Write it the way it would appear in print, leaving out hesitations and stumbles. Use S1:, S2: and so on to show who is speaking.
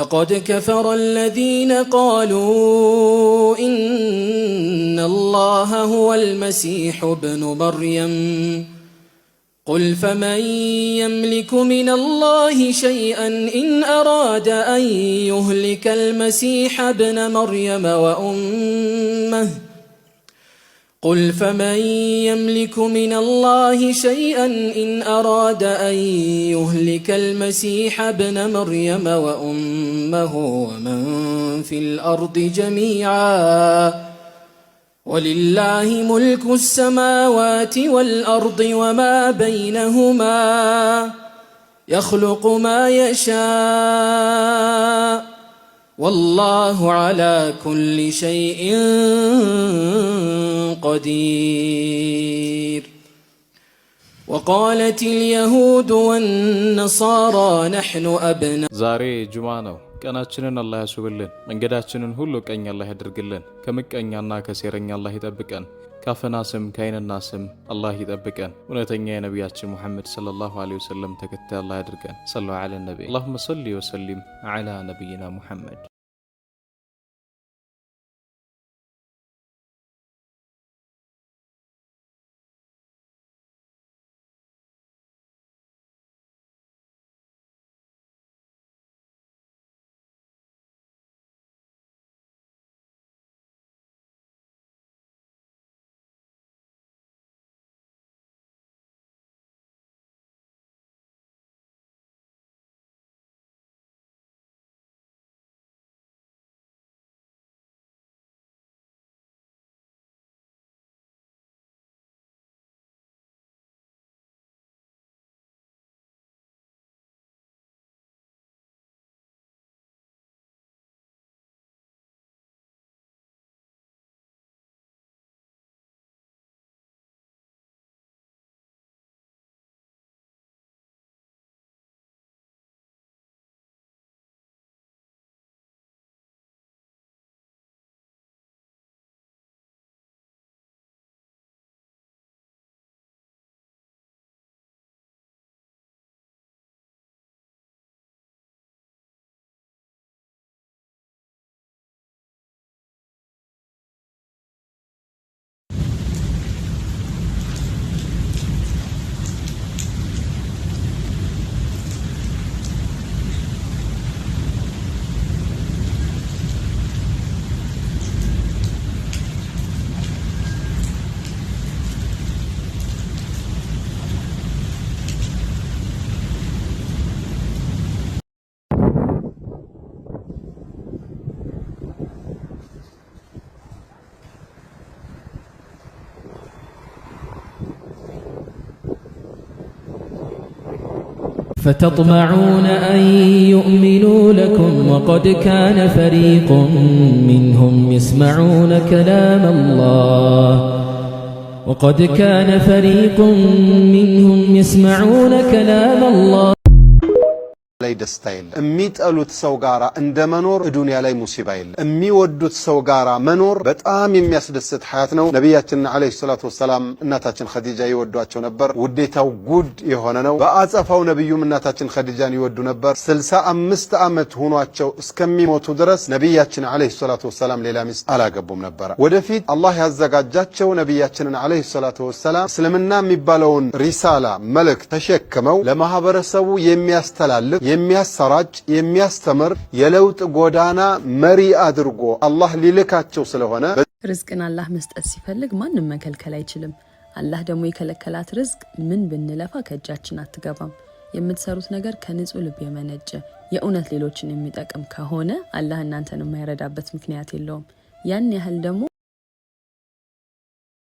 S1: لقد كفر الذين قالوا إن الله هو المسيح ابن مريم قل فمن يملك من الله شيئا إن أراد أن يهلك المسيح ابن مريم وأمه قل فمن يملك من الله شيئا إن أراد أن يهلك المسيح ابن مريم وأمه ومن في الأرض جميعا ولله ملك السماوات والأرض وما بينهما يخلق ما يشاء والله على كل شيء قدير وقالت اليهود والنصارى نحن أبناء
S2: زاري جمانو ቀናችንን አላህ ያሱብልን መንገዳችንን ሁሉ ቀኝ አላህ ያድርግልን ከመቀኛና ከሴረኛ አላህ ይጠብቀን ካፈና ስም ከይነና ስም አላህ ይጠብቀን ወነተኛ የነቢያችን ሙሐመድ ሰለላሁ ዐለይሂ ወሰለም ተከታይ አላህ ያድርገን ሰለላሁ ዐለ ነቢ اللهم صل وسلم على نبينا محمد
S3: فتطمعون أن يؤمنوا لكم وقد كان فريق منهم يسمعون كلام الله وقد كان فريق منهم يسمعون كلام الله
S4: ላይ ደስታ የለም የሚጠሉት ሰው ጋራ እንደመኖር ዱንያ ላይ ሙሲባ የለም የሚወዱት ሰው ጋራ መኖር በጣም የሚያስደስት ሐያት ነው ነብያችን አለይሂ ሰላቱ ወሰለም እናታችን ኸዲጃ ይወዷቸው ነበር ውዴታው ጉድ የሆነ ነው በአጸፋው ነብዩም እናታችን ኸዲጃን ይወዱ ነበር 65 ዓመት ሆኗቸው እስከሚሞቱ ድረስ ነብያችን አለይሂ ሰላቱ ወሰለም ሌላ ሚስት አላገቡም ነበር ወደፊት አላህ ያዘጋጃቸው ነብያችን አለይሂ ሰላቱ ወሰለም እስልምና የሚባለውን ሪሳላ መልእክት ተሸክመው ለማህበረሰቡ የሚያስተላልፍ የሚያሰራጭ የሚያስተምር የለውጥ ጎዳና መሪ አድርጎ አላህ ሊልካቸው ስለሆነ
S5: ርዝቅን አላህ መስጠት ሲፈልግ ማንንም መከልከል አይችልም አላህ ደግሞ የከለከላት ርዝቅ ምን ብንለፋ ከእጃችን አትገባም የምትሰሩት ነገር ከንጹህ ልብ የመነጨ የእውነት ሌሎችን የሚጠቅም ከሆነ አላህ እናንተን የማይረዳበት ምክንያት የለውም ያን ያህል ደግሞ